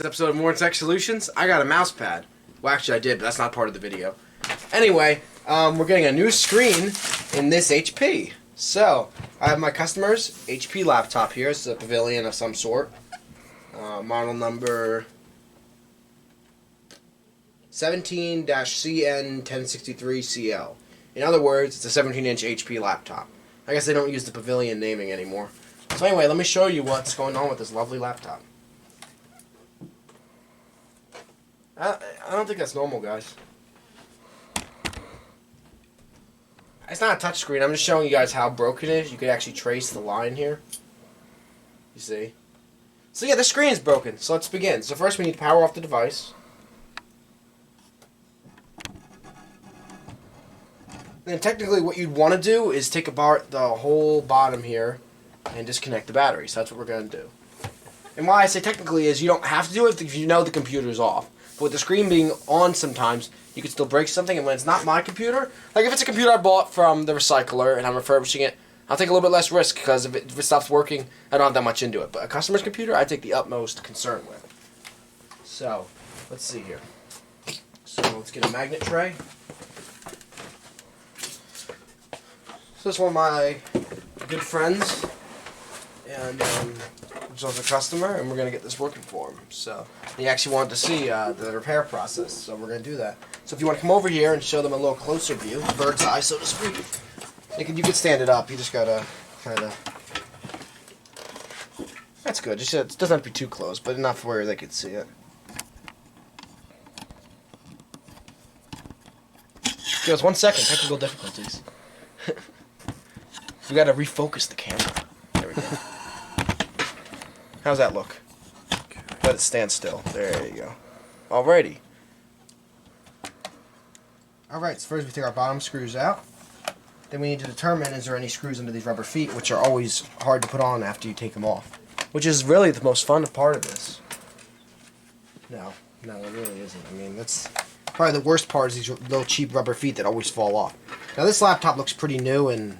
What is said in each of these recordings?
This episode of ImmortaTech Solutions, I got a mouse pad. Well, actually I did, but that's not part of the video. Anyway, we're getting a new screen in this HP. So, I have my customer's HP laptop here. It's a Pavilion of some sort. Model number 17-CN1063CL. In other words, it's a 17-inch HP laptop. I guess they don't use the Pavilion naming anymore. So anyway, let me show you what's going on with this lovely laptop. I don't think that's normal, guys. It's not a touch screen. I'm just showing you guys how broken it is. You could actually trace the line here. You see? So yeah, the screen is broken. So let's begin. So first we need to power off the device. Then technically what you'd want to do is take apart the whole bottom here and disconnect the battery. So that's what we're going to do. And why I say technically is you don't have to do it if you know the computer's off. But with the screen being on sometimes, you can still break something. And when it's not my computer, like if it's a computer I bought from the recycler and I'm refurbishing it, I'll take a little bit less risk because if it stops working, I don't have that much into it. But a customer's computer, I take the utmost concern with. So, let's see here. So let's get a magnet tray. So this is one of my good friends, and which was a customer, and we're going to get this working for him. So he actually wanted to see the repair process, so we're going to do that. So if you want to come over here and show them a little closer view, bird's eye, so to speak, you can stand it up. You just got to kind of... That's good. Just, it doesn't have to be too close, but enough where they could see it. Give us 1 second. Technical difficulties. We got to refocus the camera. There we go. How's that look? Okay. Let it stand still. There you go. Alrighty. Alright, so first we take our bottom screws out. Then we need to determine is there any screws under these rubber feet, which are always hard to put on after you take them off. Which is really the most fun part of this. No, it really isn't. I mean, that's probably the worst part is these little cheap rubber feet that always fall off. Now this laptop looks pretty new and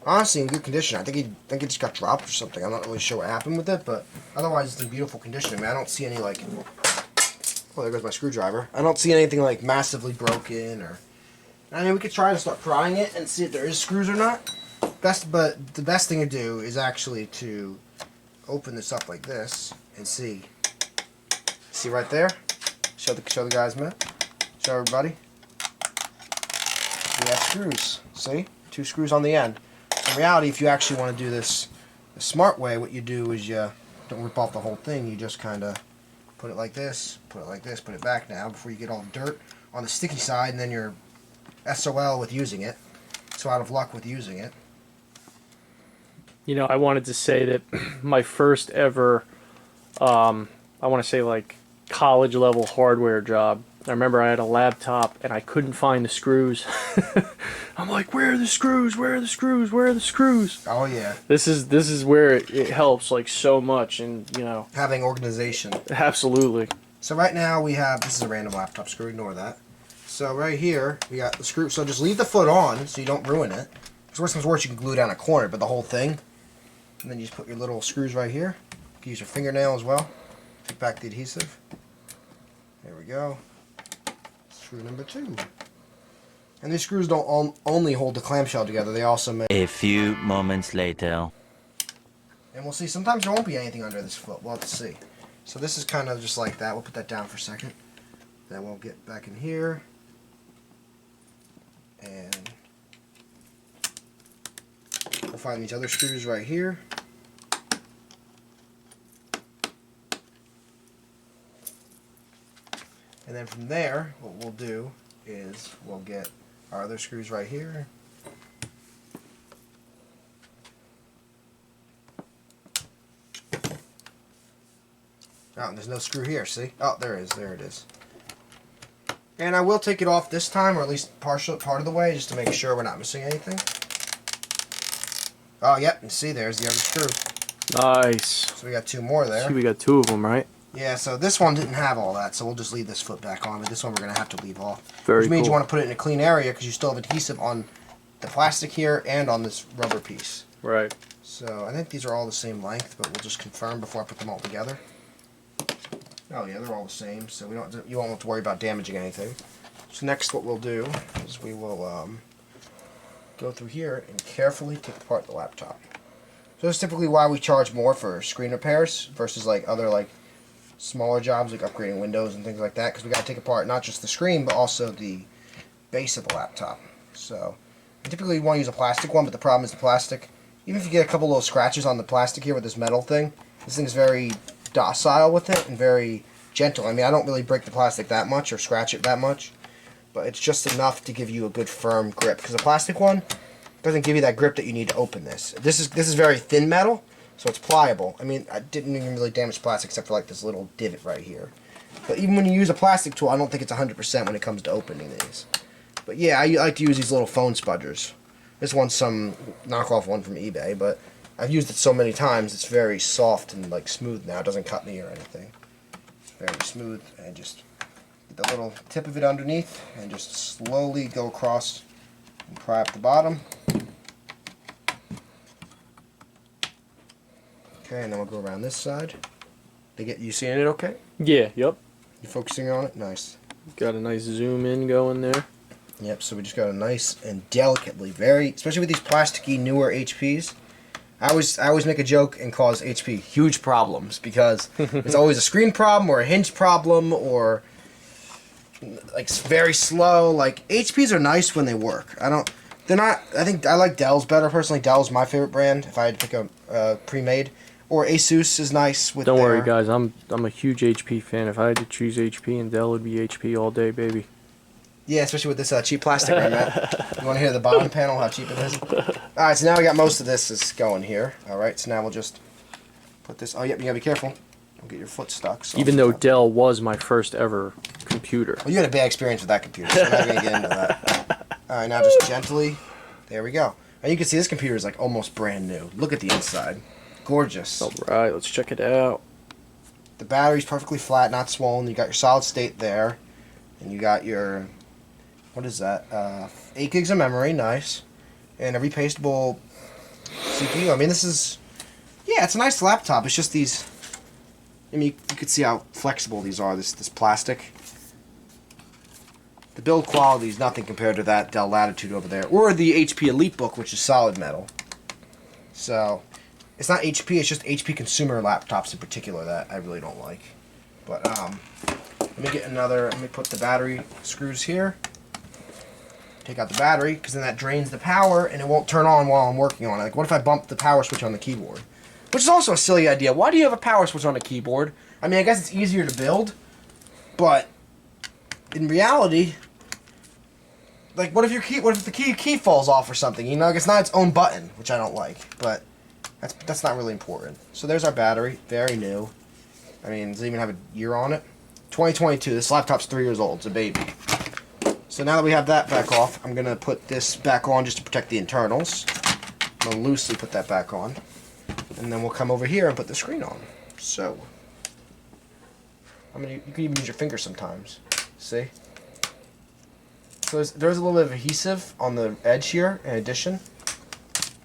honestly in good condition. I think it just got dropped or something. I'm not really sure what happened with it, but otherwise it's in beautiful condition. I mean, I don't see any like... Oh, there goes my screwdriver. I don't see anything like massively broken or... I mean, we could try to start prying it and see if there is screws or not. But the best thing to do is actually to open this up like this and see. See right there? Show the guys, man. Show everybody. We have screws. See? 2 screws on the end. In reality, if you actually want to do this the smart way, what you do is you don't rip off the whole thing. You just kind of put it like this, put it like this, put it back now before you get all the dirt on the sticky side, and then you're SOL with using it. So out of luck with using it. You know, I wanted to say that my first ever, I want to say like college level hardware job. I remember I had a laptop and I couldn't find the screws. I'm like, where are the screws? Where are the screws? Where are the screws? Oh yeah. This is where it helps like so much, and you know, having organization. Absolutely. So right now we have, this is a random laptop screw, ignore that. So right here we got the screw. So just leave the foot on so you don't ruin it. Because worst comes worst, you can glue down a corner, but the whole thing. And then you just put your little screws right here. You can use your fingernail as well. Take back the adhesive. There we go. Screw number 2. And these screws don't only hold the clamshell together, they also make... A few moments later. And we'll see, sometimes there won't be anything under this foot, we'll have to see. So this is kind of just like that, we'll put that down for a second. Then we'll get back in here. And we'll find these other screws right here. And then from there, what we'll do is we'll get our other screws right here. Oh, and there's no screw here, see? Oh, there it is. And I will take it off this time, or at least part of the way, just to make sure we're not missing anything. Oh, yep, and see, there's the other screw. Nice. So we got 2 more there. See, we got 2 of them, right? Yeah, so this one didn't have all that, so we'll just leave this foot back on, but this one we're going to have to leave off. Which means cool. You want to put it in a clean area because you still have adhesive on the plastic here and on this rubber piece. Right. So I think these are all the same length, but we'll just confirm before I put them all together. Oh yeah, they're all the same, so you won't have to worry about damaging anything. So next what we'll do is we will go through here and carefully take apart the laptop. So that's typically why we charge more for screen repairs versus like other like smaller jobs like upgrading windows and things like that, because we got to take apart not just the screen but also the base of the laptop. So typically you want to use a plastic one, but the problem is the plastic, even if you get a couple little scratches on the plastic here with this metal thing, this thing is very docile with it and very gentle. I mean, I don't really break the plastic that much or scratch it that much, but it's just enough to give you a good firm grip, because the plastic one doesn't give you that grip that you need to open this. This is very thin metal, so it's pliable. I mean, I didn't even really damage plastic except for like this little divot right here. But even when you use a plastic tool, I don't think it's 100% when it comes to opening these. But yeah, I like to use these little phone spudgers. This one's some knockoff one from eBay, but I've used it so many times, it's very soft and like smooth now. It doesn't cut me or anything. It's very smooth, and just get the little tip of it underneath and just slowly go across and pry up the bottom. Okay, and then we'll go around this side. You seeing it okay? Yeah, yep. You focusing on it? Nice. Got a nice zoom in going there. Yep, so we just got a nice and delicately, especially with these plasticky newer HPs. I always make a joke and cause HP huge problems, because it's always a screen problem or a hinge problem or like very slow. Like, HPs are nice when they work. I think I like Dell's better personally. Dell's my favorite brand if I had to pick a pre-made. Or Asus is nice with Don't worry, guys. I'm a huge HP fan. If I had to choose HP and Dell, it would be HP all day, baby. Yeah, especially with this cheap plastic right now. You want to hear the bottom panel, how cheap it is? Alright, so now we got most of this is going here. Alright, so now we'll just put this... Oh, yep, you gotta be careful. Don't get your foot stuck. So even though Dell was my first ever computer. Well, you had a bad experience with that computer, so we're not going to get into that. Alright, now just gently... There we go. And you can see this computer is like almost brand new. Look at the inside. Gorgeous. Alright, let's check it out. The battery's perfectly flat, not swollen. You got your solid state there. And you got your... What is that? 8 gigs of memory, nice. And a repasteable CPU. I mean, this is... Yeah, it's a nice laptop. It's just these... I mean, you could see how flexible these are, this plastic. The build quality is nothing compared to that Dell Latitude over there. Or the HP EliteBook, which is solid metal. So, it's not HP, it's just HP consumer laptops in particular that I really don't like. But, let me put the battery screws here. Take out the battery, because then that drains the power and it won't turn on while I'm working on it. Like, what if I bump the power switch on the keyboard? Which is also a silly idea. Why do you have a power switch on a keyboard? I mean, I guess it's easier to build, but in reality, like, what if the key falls off or something? You know, like, it's not its own button, which I don't like, but that's not really important. So there's our battery, very new. I mean, does it even have a year on it? 2022. This laptop's 3 years old. It's a baby. So now that we have that back off, I'm going to put this back on just to protect the internals. I'm going to loosely put that back on. And then we'll come over here and put the screen on. So, you can even use your finger sometimes. See? So there's a little bit of adhesive on the edge here, in addition.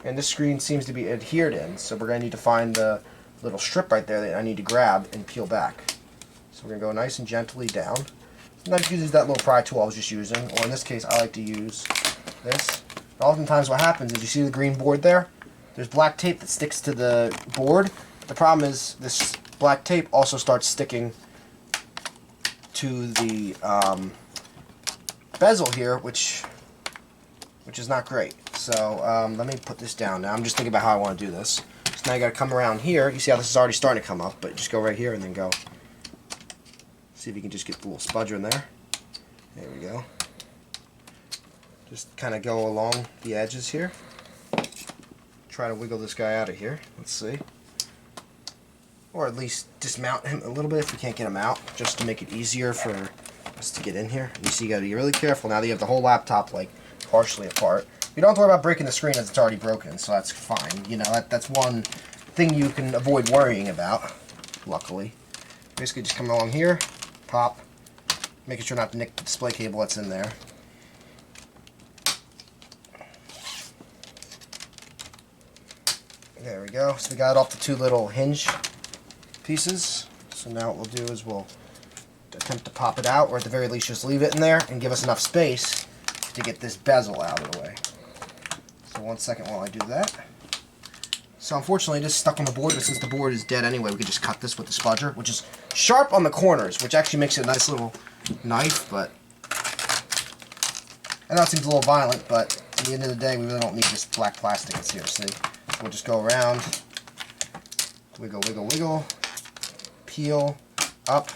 And this screen seems to be adhered in. So we're going to need to find the little strip right there that I need to grab and peel back. So we're going to go nice and gently down. Sometimes you use that little pry tool I was just using, or in this case I like to use this. Oftentimes what happens is, you see the green board there? There's black tape that sticks to the board. The problem is this black tape also starts sticking to the bezel here, which is not great. So let me put this down now. I'm just thinking about how I want to do this. So now you got to come around here. You see how this is already starting to come up, but just go right here and then go. See if you can just get the little spudger in there. There we go. Just kind of go along the edges here. Try to wiggle this guy out of here. Let's see. Or at least dismount him a little bit if we can't get him out, just to make it easier for us to get in here. And you see, you got to be really careful now that you have the whole laptop like partially apart. You don't have to worry about breaking the screen as it's already broken, so that's fine. You know, that's one thing you can avoid worrying about, luckily. Basically just come along here. Pop, making sure not to nick the display cable that's in there. There we go. So we got off the two little hinge pieces. So now what we'll do is we'll attempt to pop it out, or at the very least just leave it in there and give us enough space to get this bezel out of the way. So 1 second while I do that. So unfortunately it is stuck on the board, but since the board is dead anyway, we can just cut this with the spudger, which is sharp on the corners, which actually makes it a nice little knife, but I know it seems a little violent, but at the end of the day, we really don't need this black plastic that's here, see? So we'll just go around, wiggle, wiggle, wiggle, peel, up,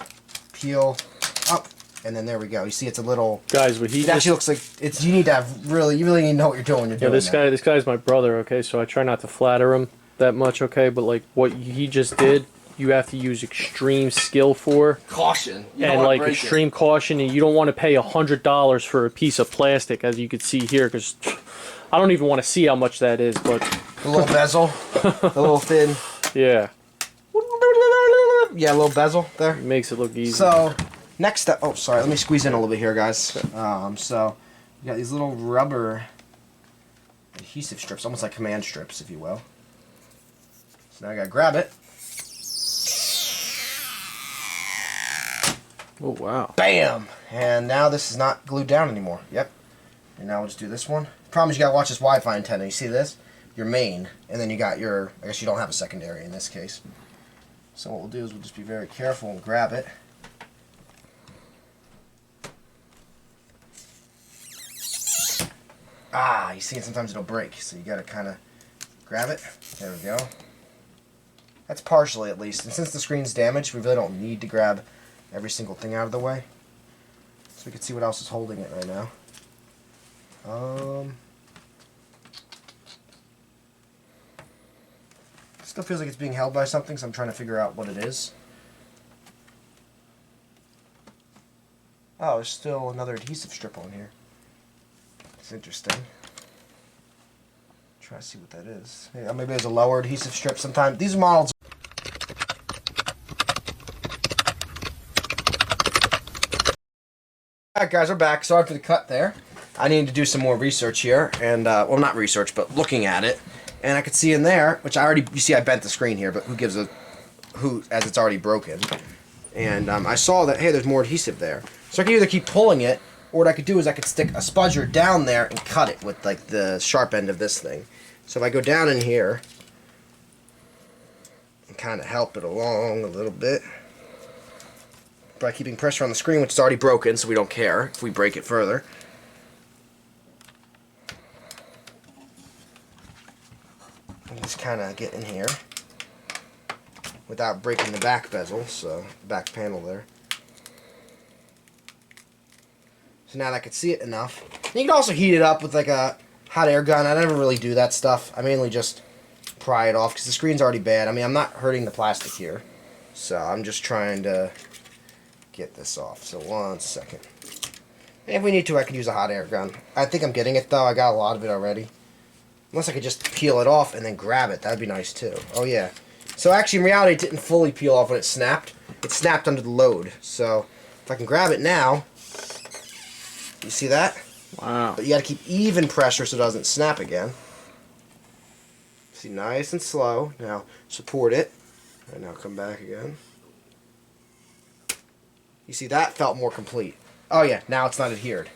and then there we go. You see it's a little... Guys, what he it actually looks like it's... You need to have really... You really need to know what you're doing when you're doing that. This guy's my brother, okay? So I try not to flatter him that much, okay? But, like, what he just did, you have to use extreme skill for. Caution. You and, like, extreme caution, and you don't want to pay $100 for a piece of plastic, as you can see here, because I don't even want to see how much that is, but... The little bezel. The little thin... Yeah. Yeah, a little bezel there. Makes it look easy. So, next step... Oh, sorry. Let me squeeze in a little bit here, guys. So, you got these little rubber adhesive strips, almost like command strips, if you will. So now I gotta grab it. Oh, wow. Bam! And now this is not glued down anymore. Yep. And now we'll just do this one. The problem is you gotta watch this Wi-Fi antenna. You see this? Your main. And then you got your... I guess you don't have a secondary in this case. So what we'll do is we'll just be very careful and grab it. Ah, you see, sometimes it'll break, so you gotta kind of grab it. There we go. That's partially, at least. And since the screen's damaged, we really don't need to grab every single thing out of the way. So we can see what else is holding it right now. Still feels like it's being held by something, so I'm trying to figure out what it is. Oh, there's still another adhesive strip on here. It's interesting. Try to see what that is. Maybe there's a lower adhesive strip sometime. These models... Alright guys, we're back. Sorry for the cut there. I needed to do some more research here, and, well, not research, but looking at it. And I could see in there, which I already... You see I bent the screen here, but who gives a hoot as it's already broken. And I saw that, hey, there's more adhesive there. So I could either keep pulling it, or what I could do is I could stick a spudger down there and cut it with, like, the sharp end of this thing. So if I go down in here and kind of help it along a little bit by keeping pressure on the screen, which is already broken, so we don't care if we break it further. And just kind of get in here without breaking the back bezel, so the back panel there. So now that I can see it enough. And you can also heat it up with like a hot air gun. I never really do that stuff. I mainly just pry it off because the screen's already bad. I mean, I'm not hurting the plastic here. So I'm just trying to get this off. So 1 second. And if we need to, I could use a hot air gun. I think I'm getting it though. I got a lot of it already. Unless I could just peel it off and then grab it. That'd be nice too. Oh yeah. So actually in reality it didn't fully peel off when it snapped. It snapped under the load. So if I can grab it now, you see that? Wow. But you gotta keep even pressure so it doesn't snap again. See, nice and slow. Now support it. And now come back again. You see that felt more complete. Oh yeah, now it's not adhered.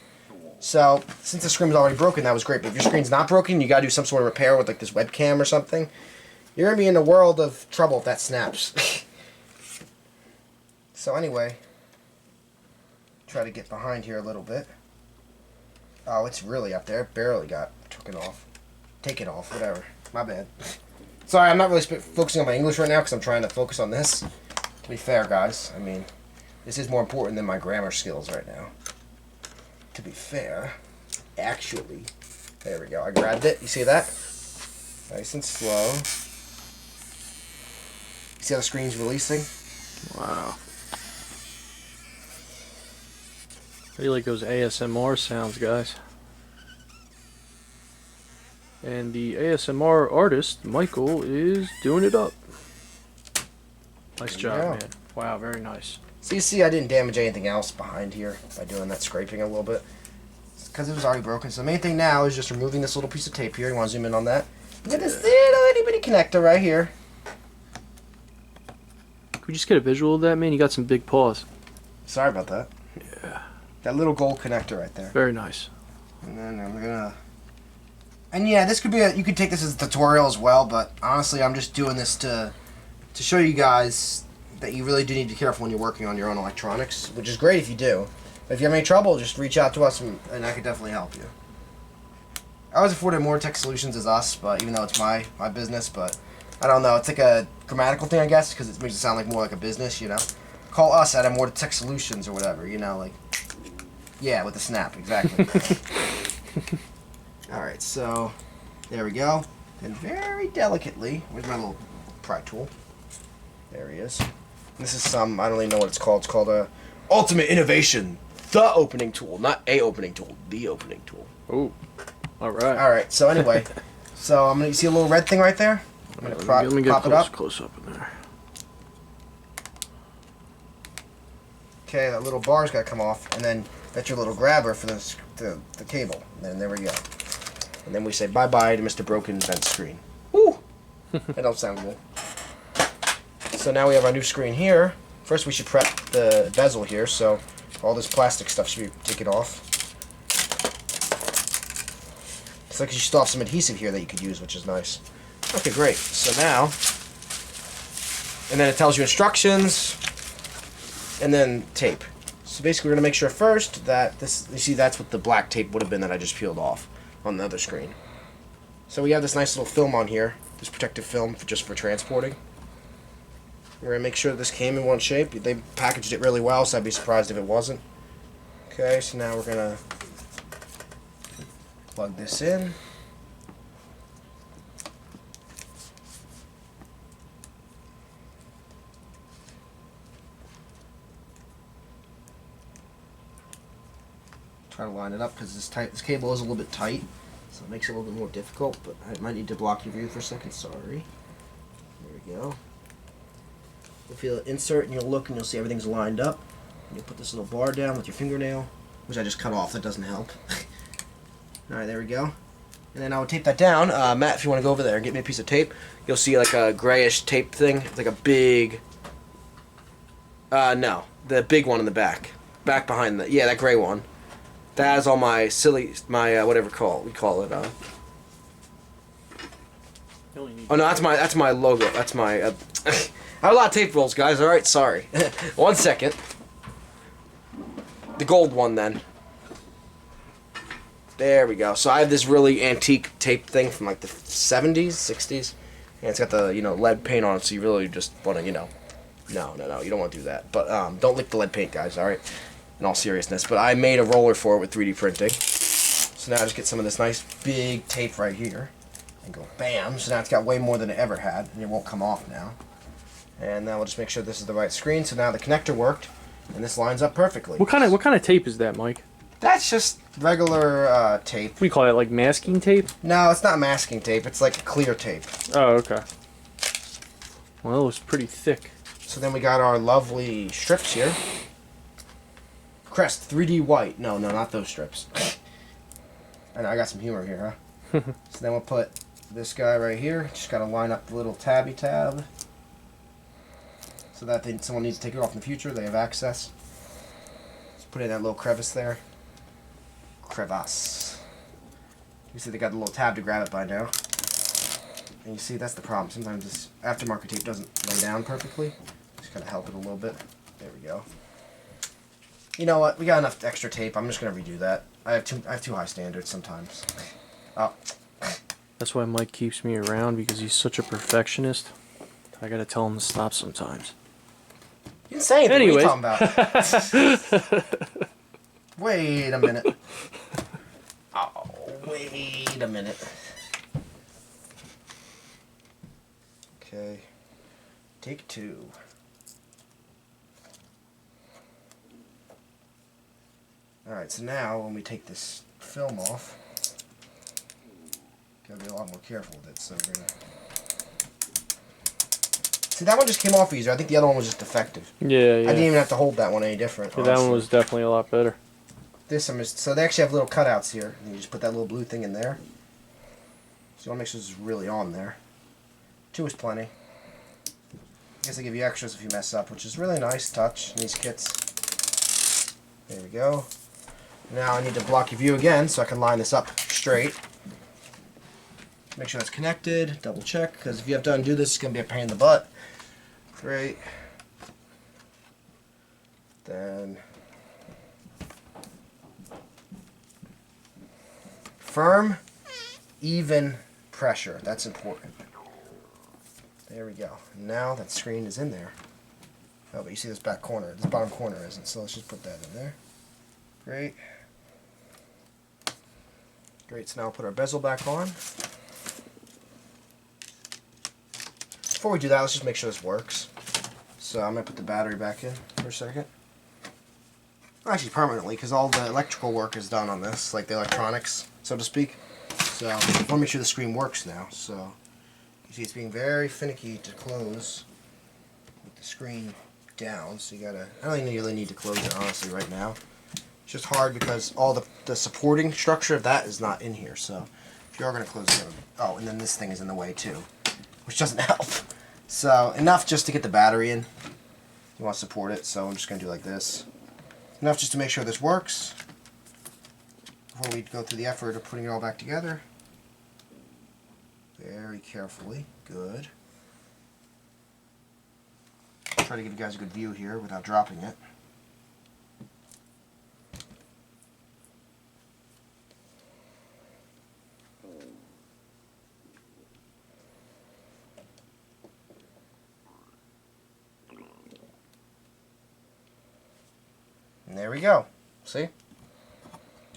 So, since the screen was already broken, that was great. But if your screen's not broken, you gotta do some sort of repair with like this webcam or something. You're gonna be in a world of trouble if that snaps. So anyway, try to get behind here a little bit. Oh, it's really up there. It barely got taken off. Take it off, whatever. My bad. Sorry, I'm not really focusing on my English right now because I'm trying to focus on this. To be fair, guys, I mean, this is more important than my grammar skills right now. To be fair, actually, there we go. I grabbed it. You see that? Nice and slow. You see how the screen's releasing? Wow. I feel like those ASMR sounds, guys. And the ASMR artist, Michael, is doing it up. Nice job, Yeah. man. Wow, very nice. So you see I didn't damage anything else behind here by doing that scraping a little bit. Because it was already broken. So the main thing now is just removing this little piece of tape here. You want to zoom in on that? Look at this little itty bitty connector right here. we just get a visual of that, man? You got some big paws. Sorry about that. Yeah. That little gold connector right there. Very nice. And then I'm gonna... And yeah, this could be you could take this as a tutorial as well, but honestly, I'm just doing this to show you guys that you really do need to be careful when you're working on your own electronics, which is great if you do. But if you have any trouble, just reach out to us and I could definitely help you. I always refer to ImmortaTech Solutions as us, but even though it's my business, but I don't know, it's like a grammatical thing, I guess, because it makes it sound like more like a business, you know? Call us at ImmortaTech Solutions or whatever, you know, like, yeah, with a snap, exactly. Alright, so, there we go. And very delicately, where's my little pry tool? There he is. This is some, I don't even know what it's called. It's called a Ultimate Innovation, the opening tool. Not a opening tool, the opening tool. Oh, all right. Alright, so anyway, so I'm gonna, you see a little red thing right there? I'm gonna Let me get pop it up. close up in there. Okay, that little bar's gotta come off, and then that's your little grabber for the cable. And then there we go. And then we say bye-bye to Mr. Broken Vent Screen. Woo! That don't sound good. So now we have our new screen here. First we should prep the bezel here, so all this plastic stuff should be taken off. It's like you still have some adhesive here that you could use, which is nice. Okay, great. So now, and then it tells you instructions, and then tape. So basically we're going to make sure first that this, you see that's what the black tape would have been that I just peeled off on the other screen. So we have this nice little film on here, this protective film just for transporting. We're going to make sure that this came in one shape. They packaged it really well, so I'd be surprised if it wasn't. Okay, so now we're going to plug this in. Try to line it up because this cable is a little bit tight, so it makes it a little bit more difficult, but I might need to block your view for a second, sorry. There we go. You'll feel it insert and you'll look and you'll see everything's lined up. And you'll put this little bar down with your fingernail, which I just cut off, that doesn't help. Alright, there we go. And then I would tape that down. Matt, if you want to go over there and get me a piece of tape, you'll see like a grayish tape thing. It's like a big... no. The big one in the back. Back behind the... Yeah, that gray one. That is all my whatever we call it. Oh no, that's my logo. That's my. I have a lot of tape rolls, guys. All right, sorry. 1 second. The gold one, then. There we go. So I have this really antique tape thing from like the 70s, 60s, and it's got the lead paint on it. So you really just want to no, you don't want to do that. But don't lick the lead paint, guys. All right. In all seriousness, but I made a roller for it with 3D printing. So now I just get some of this nice big tape right here and go bam. So now it's got way more than it ever had, and it won't come off now. And now we'll just make sure this is the right screen. So now the connector worked, and this lines up perfectly. What kind of tape is that, Mike? That's just regular tape. What do you call it, like masking tape? No, it's not masking tape. It's like clear tape. Oh, okay. Well, it was pretty thick. So then we got our lovely strips here. Crest 3D white. No, not those strips. I know, I got some humor here, huh? So then we'll put this guy right here. Just got to line up the little tabby tab. So that someone needs to take it off in the future, they have access. Just put in that little crevice there. Crevasse. You see they got the little tab to grab it by now. And you see, that's the problem. Sometimes this aftermarket tape doesn't lay down perfectly. Just got to help it a little bit. There we go. You know what? We got enough extra tape. I'm just gonna redo that. I have too high standards sometimes. Oh. That's why Mike keeps me around, because he's such a perfectionist. I gotta tell him to stop sometimes. You didn't say anything. Anyways. What are you talking about? Wait a minute. Oh, wait a minute. Okay. Take 2. Alright, so now when we take this film off, gotta be a lot more careful with it, so we're gonna... See, that one just came off easier. I think the other one was just defective. Yeah. I didn't even have to hold that one any different. Yeah, that one was definitely a lot better. This one is... So they actually have little cutouts here, and you just put that little blue thing in there. So you want to make sure this is really on there. 2 is plenty. I guess they give you extras if you mess up, which is really nice touch in these kits. There we go. Now I need to block your view again so I can line this up straight. Make sure that's connected, double check, because if you have to undo this, it's going to be a pain in the butt. Great. Then firm, even pressure. That's important. There we go. Now that screen is in there. Oh, but you see this back corner. This bottom corner isn't, so let's just put that in there. Great. Great, so now we'll put our bezel back on. Before we do that, let's just make sure this works. So I'm going to put the battery back in for a second. Actually, permanently, because all the electrical work is done on this, like the electronics, so to speak. So I want to make sure the screen works now. So you see it's being very finicky to close with the screen down. So you gotta, I don't even really need to close it, honestly, right now. It's just hard because all the supporting structure of that is not in here. So if you are going to close it, oh, and then this thing is in the way too, which doesn't help. So enough just to get the battery in. You want to support it, so I'm just going to do like this. Enough just to make sure this works before we go through the effort of putting it all back together. Very carefully. Good. Try to give you guys a good view here without dropping it. And there we go. See?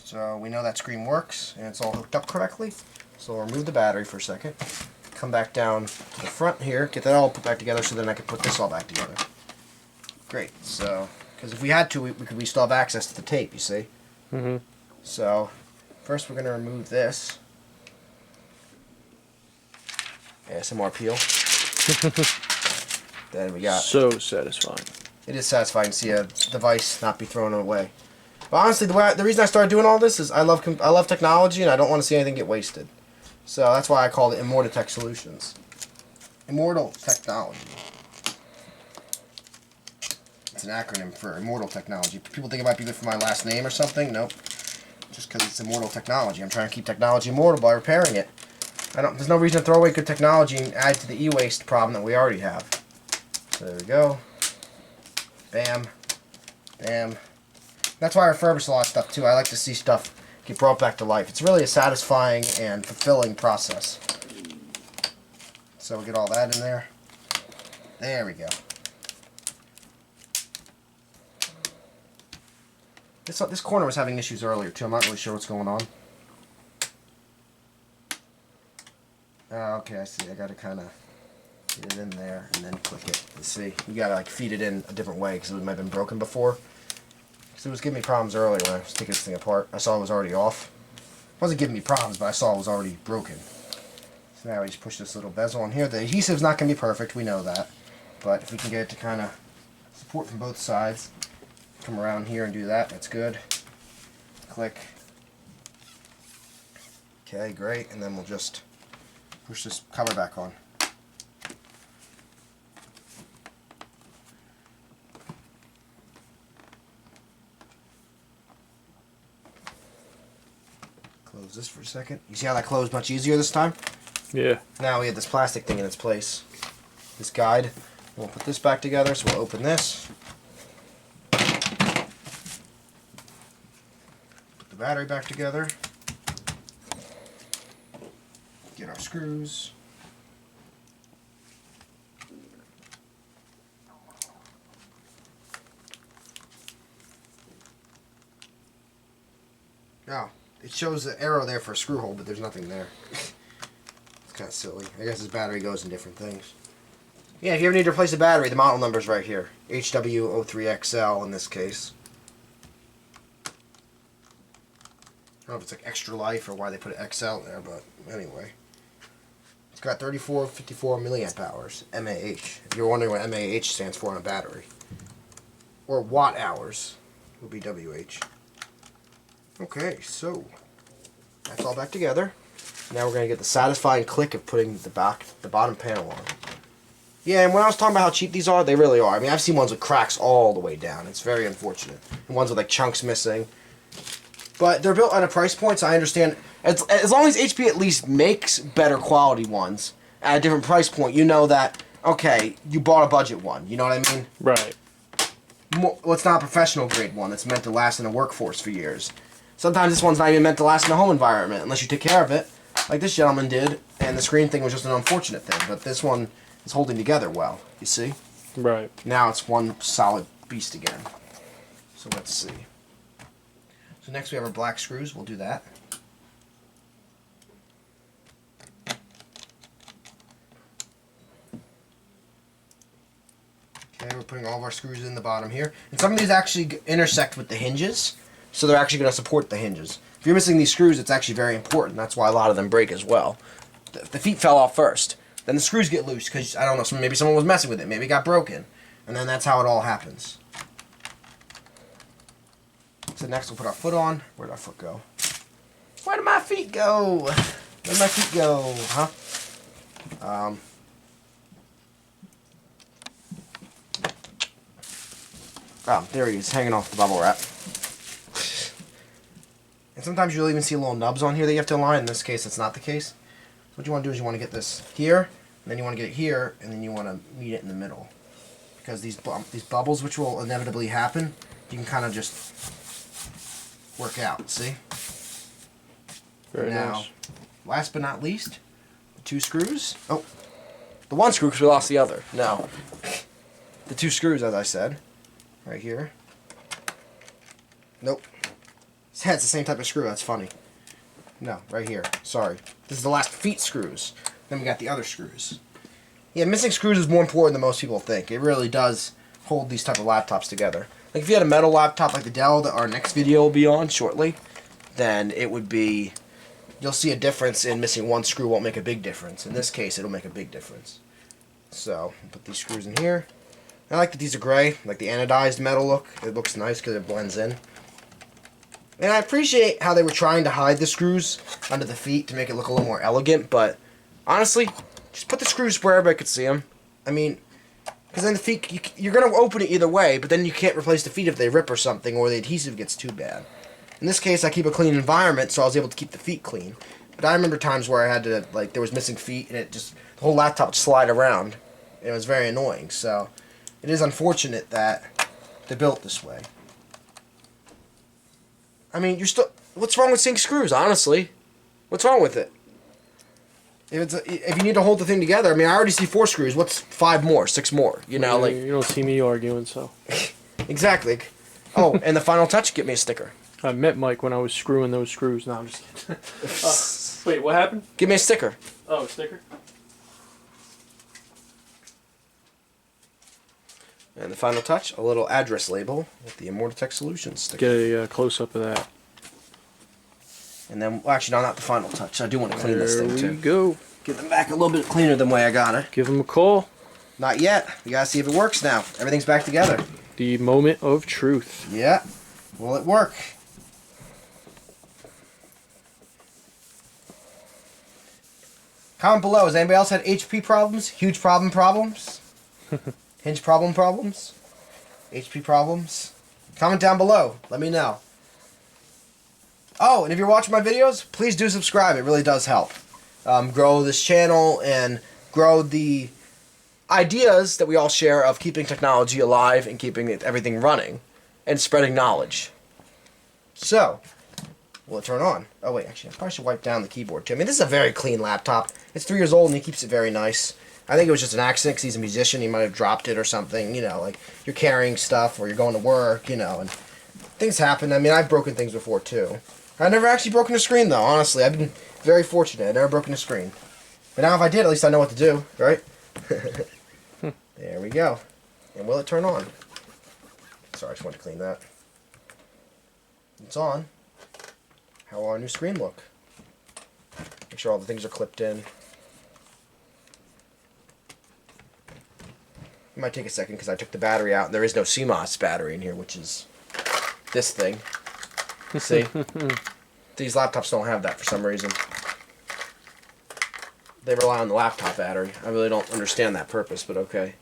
So we know that screen works and it's all hooked up correctly. So we'll remove the battery for a second. Come back down to the front here, get that all put back together so then I can put this all back together. Great. So, because if we had to, we still have access to the tape, you see? Mm-hmm. So, first we're going to remove this. ASMR peel. Then we got... So satisfying. It is satisfying to see a device not be thrown away. But honestly, the reason I started doing all this is I love technology and I don't want to see anything get wasted. So that's why I call it ImmortaTech Solutions. Immortal Technology. It's an acronym for Immortal Technology. People think it might be good for my last name or something. Nope. Just because it's Immortal Technology. I'm trying to keep technology immortal by repairing it. There's no reason to throw away good technology and add to the e-waste problem that we already have. So there we go. Bam. Bam. That's why I refurbish a lot of stuff too. I like to see stuff get brought back to life. It's really a satisfying and fulfilling process. So we'll get all that in there. There we go. This corner was having issues earlier too. I'm not really sure what's going on. Okay, I see. I gotta kind of get it in there and then click it. You see, you gotta like feed it in a different way because it might have been broken before. Because it was giving me problems earlier when I was taking this thing apart. I saw it was already off. It wasn't giving me problems, but I saw it was already broken. So now we just push this little bezel on here. The adhesive's not gonna be perfect, we know that. But if we can get it to kind of support from both sides, come around here and do that, that's good. Click. Okay, great. And then we'll just push this cover back on. Close this for a second. You see how that closed much easier this time? Yeah. Now we have this plastic thing in its place. This guide. We'll put this back together, so we'll open this. Put the battery back together. Get our screws. Oh, it shows the arrow there for a screw hole, but there's nothing there. It's kind of silly. I guess this battery goes in different things. Yeah, if you ever need to replace a battery, the model number's right here. HW03XL in this case. I don't know if it's like extra life or why they put an XL there, but anyway. It's got 3454 milliamp hours, MAH. If you're wondering what MAH stands for on a battery. Or watt hours would be WH. Okay, so that's all back together. Now we're going to get the satisfying click of putting the bottom panel on. Yeah, and when I was talking about how cheap these are, they really are. I mean, I've seen ones with cracks all the way down. It's very unfortunate. And ones with like chunks missing. But they're built at a price point, so I understand. As long as HP at least makes better quality ones at a different price point, you know that, okay, you bought a budget one. You know what I mean? Right. Well, it's not a professional grade one that's meant to last in a workforce for years. Sometimes this one's not even meant to last in a home environment unless you take care of it, like this gentleman did, and the screen thing was just an unfortunate thing. But this one is holding together well, you see? Right. Now it's one solid beast again. So let's see. So next we have our black screws. We'll do that. Okay, we're putting all of our screws in the bottom here. And some of these actually intersect with the hinges, so they're actually going to support the hinges. If you're missing these screws, it's actually very important. That's why a lot of them break as well. The feet fell off first. Then the screws get loose because, I don't know, maybe someone was messing with it. Maybe it got broken. And then that's how it all happens. So next we'll put our foot on. Where did our foot go? Where did my feet go? Where did my feet go? Huh? Oh, there he is, hanging off the bubble wrap. And sometimes you'll even see little nubs on here that you have to align. In this case, it's not the case. So what you want to do is you want to get this here, and then you want to get it here, and then you want to meet it in the middle. Because these bubbles, which will inevitably happen, you can kind of just work out, see? Very now, nice. last but not least, the two screws. Oh, the one screw because we lost the other. No. The two screws, as I said. Right here. Nope. It's the same type of screw. That's funny. No, right here. Sorry. This is the last feet screws. Then we got the other screws. Yeah, missing screws is more important than most people think. It really does hold these type of laptops together. Like if you had a metal laptop like the Dell that our next video will be on shortly, then it would be, you'll see a difference in missing one screw won't make a big difference. In this case, it'll make a big difference. So, put these screws in here. I like that these are gray, like the anodized metal look. It looks nice because it blends in. And I appreciate how they were trying to hide the screws under the feet to make it look a little more elegant, but honestly, just put the screws where everybody could see them. I mean, because then the feet, you're going to open it either way, but then you can't replace the feet if they rip or something, or the adhesive gets too bad. In this case, I keep a clean environment, so I was able to keep the feet clean. But I remember times where I had to, like, there was missing feet, and the whole laptop would slide around. And it was very annoying, so it is unfortunate that they're built this way. I mean, what's wrong with seeing screws, honestly? What's wrong with it? If you need to hold the thing together, I mean, I already see 4 screws. What's 5 more, 6 more? You know, like... You don't see me arguing, so... Exactly. Oh, and the final touch, get me a sticker. I met Mike when I was screwing those screws. No, I'm just kidding. Wait, what happened? Give me a sticker. Oh, a sticker? And the final touch, a little address label with the ImmortaTech Solutions sticker. Get a close-up of that. And then, well, actually, no, not the final touch. I do want to clean this thing, too. There we go. Get them back a little bit cleaner than the way I got it. Give him a call. Not yet. We gotta see if it works now. Everything's back together. The moment of truth. Yeah. Will it work? Comment below. Has anybody else had HP problems? Huge problems? Hinge problems? HP problems? Comment down below. Let me know. Oh, and if you're watching my videos, please do subscribe. It really does help. Grow this channel and grow the ideas that we all share of keeping technology alive and keeping everything running and spreading knowledge. So, will it turn on? Oh wait, actually I probably should wipe down the keyboard too. I mean, this is a very clean laptop. It's 3 years old and he keeps it very nice. I think it was just an accident because he's a musician. He might have dropped it or something, you know, like you're carrying stuff or you're going to work, you know, and things happen. I mean, I've broken things before too. I've never actually broken a screen though, honestly. I've been very fortunate. I've never broken a screen. But now if I did, at least I know what to do, right? There we go. And will it turn on? Sorry, I just wanted to clean that. It's on. How will our new screen look? Make sure all the things are clipped in. It might take a second because I took the battery out and there is no CMOS battery in here, which is this thing. See? These laptops don't have that for some reason. they rely on the laptop battery. I really don't understand that purpose, but okay.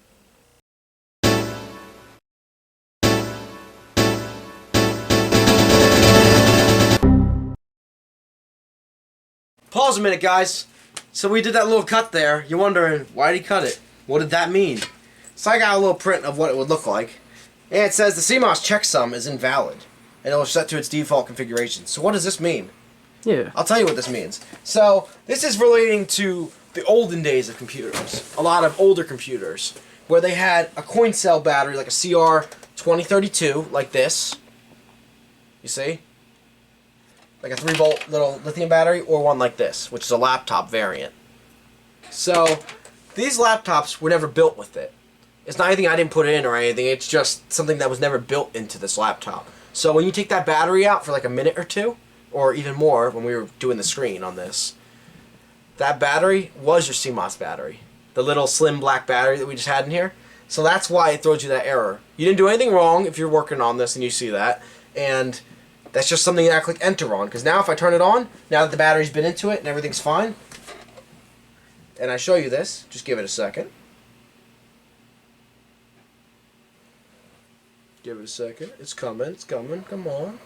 Pause a minute, guys. So we did that little cut there. You're wondering, why did he cut it? What did that mean? So I got a little print of what it would look like. And it says the CMOS checksum is invalid. And it was set to its default configuration. So what does this mean? Yeah. I'll tell you what this means. So this is relating to the olden days of computers. A lot of older computers. Where they had a coin cell battery, like a CR2032, like this. You see? Like a 3-volt little lithium battery, or one like this, which is a laptop variant. So, these laptops were never built with it. It's not anything I didn't put in or anything, it's just something that was never built into this laptop. So when you take that battery out for like a minute or two, or even more when we were doing the screen on this, that battery was your CMOS battery. The little slim black battery that we just had in here. So that's why it throws you that error. You didn't do anything wrong if you're working on this and you see that. And that's just something that I click enter on. Because now if I turn it on, now that the battery's been into it and everything's fine, and I show you this, just give it a second. Give it a second. It's coming, come on.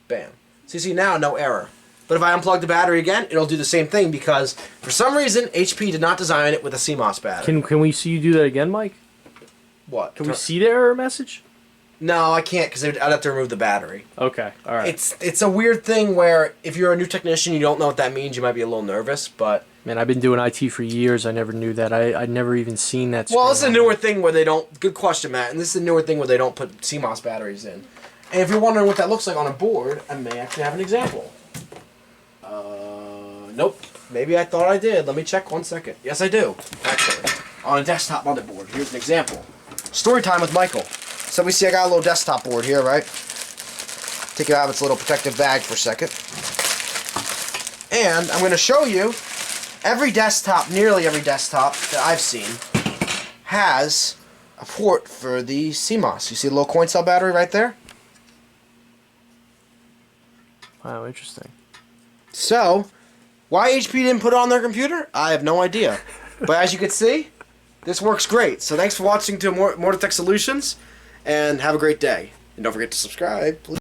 Bam. So you see now, no error. But if I unplug the battery again, it'll do the same thing because for some reason, HP did not design it with a CMOS battery. Can we see you do that again, Mike? What? Can we see the error message? No, I can't because I'd have to remove the battery. Okay, all right. It's a weird thing where if you're a new technician, you don't know what that means. You might be a little nervous, but Man, I've been doing IT for years. I never knew that. I'd never even seen that. Well, this is a newer thing where they don't. Good question, Matt. And this is a newer thing where they don't put CMOS batteries in. And if you're wondering what that looks like on a board, I may actually have an example. Nope. Maybe I thought I did. Let me check 1 second. Yes, I do. Actually, on a desktop motherboard. Here's an example. Story time with Michael. So we see I got a little desktop board here, right? Take it out of its little protective bag for a second. And I'm going to show you every desktop, nearly every desktop that I've seen has a port for the CMOS. You see the little coin cell battery right there? Wow, interesting. So, why HP didn't put it on their computer? I have no idea. But as you can see, this works great. So thanks for watching to ImmortaTech Solutions, and have a great day. And don't forget to subscribe, please.